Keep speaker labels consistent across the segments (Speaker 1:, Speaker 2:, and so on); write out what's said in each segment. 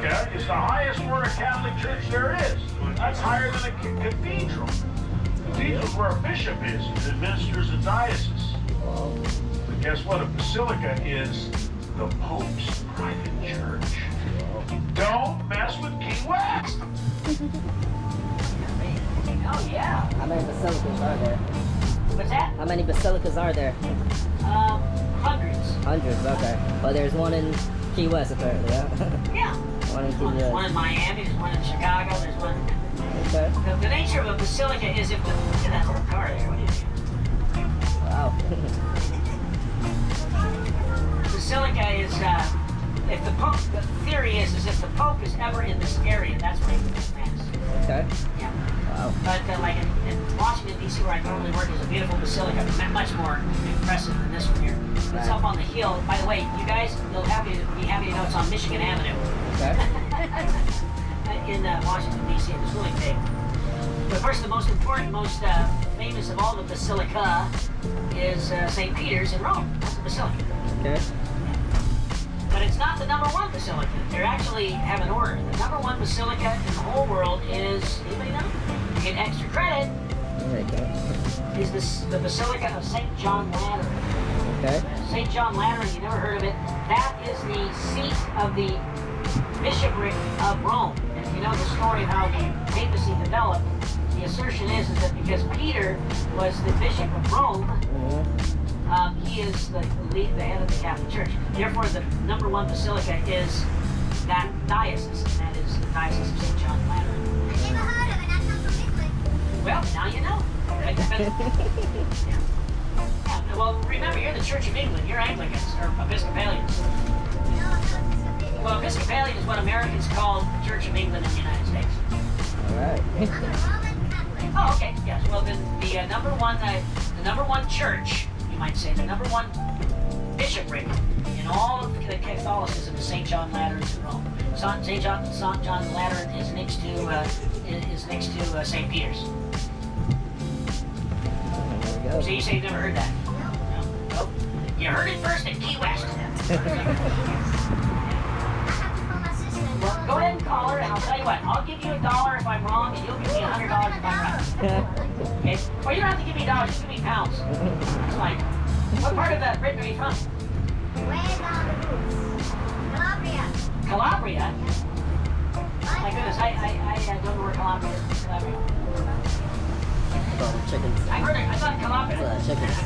Speaker 1: basilica is the highest order Catholic church there is. That's higher than a cathedral. Cathedral is where a bishop is and administers a diocese. But guess what? A basilica is the Pope's private church. Don't mess with Key West.
Speaker 2: Oh, yeah.
Speaker 3: How many basilicas are there?
Speaker 2: What's that?
Speaker 3: How many basilicas are there?
Speaker 2: Hundreds.
Speaker 3: Hundreds, okay. Well, there's one in Key West, apparently, huh?
Speaker 2: Yeah.
Speaker 3: One in Key
Speaker 2: There's
Speaker 3: West.
Speaker 2: one in Miami, there's one in Chicago, there's one...
Speaker 3: Okay.
Speaker 2: The nature of a basilica is if the... Look at that little car there. What is it?
Speaker 3: Wow.
Speaker 2: Basilica is, if the Pope... The theory is if the Pope is ever in this area, that's where he does Mass.
Speaker 3: Okay.
Speaker 2: Yeah.
Speaker 3: Wow.
Speaker 2: But like in Washington, D.C., where I normally work, is a beautiful basilica, much more impressive than this one here. It's
Speaker 3: Right.
Speaker 2: up on the hill. By the way, you guys, you'll be happy to know it's on Michigan Avenue.
Speaker 3: Okay.
Speaker 2: In Washington, D.C., and it's really big. But of course, the most important, most famous of all the basilica is St. Peter's in Rome. That's a basilica.
Speaker 3: Okay.
Speaker 2: But it's not the number one basilica. They actually have an order. The number one basilica in the whole world is, anybody know? To get extra credit,
Speaker 3: There you go.
Speaker 2: is the Basilica of St. John Lateran.
Speaker 3: Okay.
Speaker 2: St. John Lateran, you never heard of it. That is the seat of the bishopric of Rome. And if you know the story of how the papacy developed, the assertion is that because Peter was the bishop of Rome, he is the head of the Catholic Church. Therefore, the number one basilica is that diocese, and that is the Diocese of St. John Lateran.
Speaker 4: I never heard of it. I come from England.
Speaker 2: Well, now you know. Right? Yeah, well, remember, you're the Church of England. You're Anglicans, or Episcopalians. Well, Episcopalian is what Americans call the Church of England in the United States.
Speaker 3: All right.
Speaker 4: I'm a Roman Catholic.
Speaker 2: Oh, okay, yes. Well, then the number one church, you might say, the number one bishopric in all of the Catholicism is St. John Lateran in Rome. St. John Lateran is next to St. Peter's.
Speaker 3: There we go.
Speaker 2: So you say you've never heard that? No. Nope. You heard it first at Key West. Well, go ahead and call her, and I'll tell you what. I'll give you $1 if I'm wrong, and you'll give me $100 if I'm right. Okay? Or you don't have to give me dollars, just give me pounds. It's fine. What part of Britain are you from?
Speaker 4: Way down the roots. Calabria.
Speaker 2: Calabria? My goodness, I don't know where Calabria is. Calabria.
Speaker 3: Chickens.
Speaker 2: I thought Calabria.
Speaker 3: Chickens.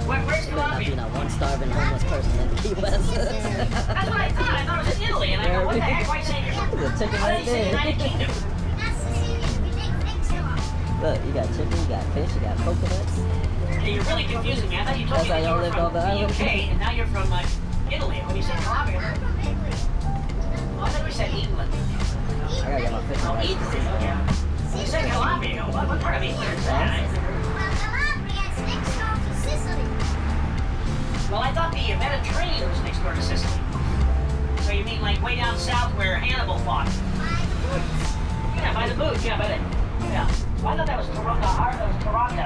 Speaker 2: Where's Calabria?
Speaker 3: You know, one starving homeless person in Key West.
Speaker 2: That's what I thought. I thought it was in Italy, and I go, what the heck? Why are you saying you're from?
Speaker 3: The chicken
Speaker 2: Why
Speaker 3: right
Speaker 2: did you say
Speaker 3: there.
Speaker 2: United Kingdom?
Speaker 4: That's Sicilian. We make things to us.
Speaker 3: Look, you got chicken, you got fish, you got coconuts.
Speaker 2: Yeah, you're really confusing me. I thought you told
Speaker 3: That's
Speaker 2: me that
Speaker 3: how
Speaker 2: you
Speaker 3: y'all
Speaker 2: were
Speaker 3: lived
Speaker 2: from
Speaker 3: off the
Speaker 2: the
Speaker 3: island?
Speaker 2: UK, and now you're from Italy. When you said Calabria,
Speaker 4: I'm from England.
Speaker 2: I thought we said England.
Speaker 3: I gotta get my fish
Speaker 2: Oh,
Speaker 3: right.
Speaker 2: England. Yeah. You said Calabria. What part of England is that?
Speaker 4: Well, Calabria is next door to Sicily.
Speaker 2: Well, I thought the Mediterranean was next door to Sicily. So you mean like way down south where Hannibal fought?
Speaker 4: By the roots.
Speaker 2: Yeah, by the boots. Yeah, by the. Yeah. Well, I thought that was Toronto. That was Toronto.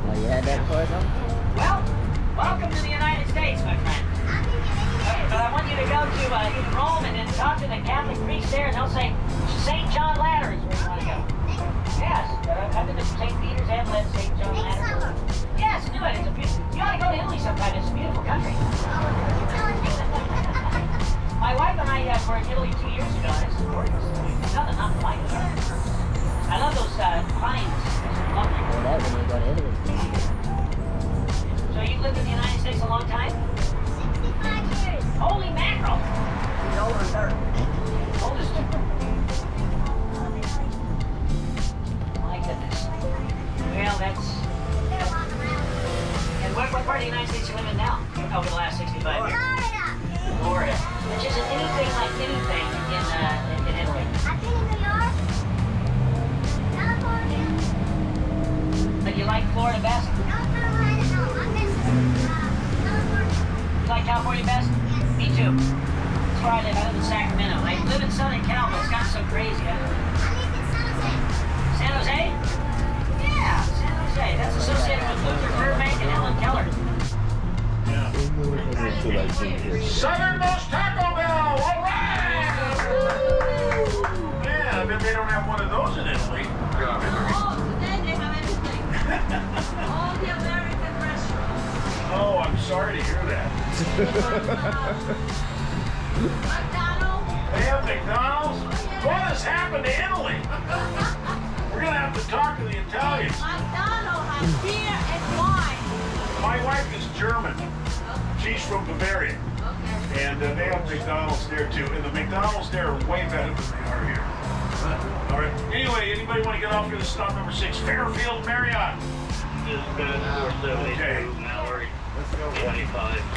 Speaker 3: Oh, you had that before or something?
Speaker 2: Well, welcome to the United States, my friend. Okay, but I want you to go to Rome and then talk to the Catholic priest there, and they'll say St. John Lateran is where you want to go. Yes, I've been to St. Peter's and St. John Lateran. Yes, do it. It's a beautiful. You ought to go to Italy sometime. It's a beautiful country. My wife and I were in Italy 2 years ago, and it's gorgeous. Nothing like it. I love those pines. Those are lovely.
Speaker 3: Well, that when you go to Italy.
Speaker 2: So you've lived in the United States a long time?
Speaker 4: 65 years.
Speaker 2: Holy mackerel! He's older than her. Oldest. My goodness. Well, that's... And what part of the United States you live in now? Over the last 65 years?
Speaker 4: Florida.
Speaker 2: Florida. Which isn't anything like anything in Italy.
Speaker 4: I've been in New York. California.
Speaker 2: But you like Florida best?
Speaker 4: North Carolina. No, I miss California.
Speaker 2: You like California best?
Speaker 4: Yes.
Speaker 2: Me too. That's where I live. I live in Sacramento. I live in Southern Cal, but it's gotten so crazy.
Speaker 4: I live in San Jose.
Speaker 2: San Jose? Yeah, San Jose. That's associated with Luther Burbank and Helen Keller.
Speaker 1: Southernmost Taco Bell, all right! I'm sorry to hear that.
Speaker 4: McDonald's.
Speaker 1: They have McDonald's? What has happened to Italy? We're gonna have to talk to the Italians.
Speaker 4: McDonald's has beer and wine.
Speaker 1: My wife is German. She's from Bavaria.
Speaker 4: Okay.
Speaker 1: And they have McDonald's there too. And the McDonald's there are way better than they are here. All right. Anyway, anybody want to get off here to stop number 6, Fairfield Marriott?
Speaker 5: Is been 472
Speaker 1: Okay.
Speaker 5: Mallory. Let's go. 25.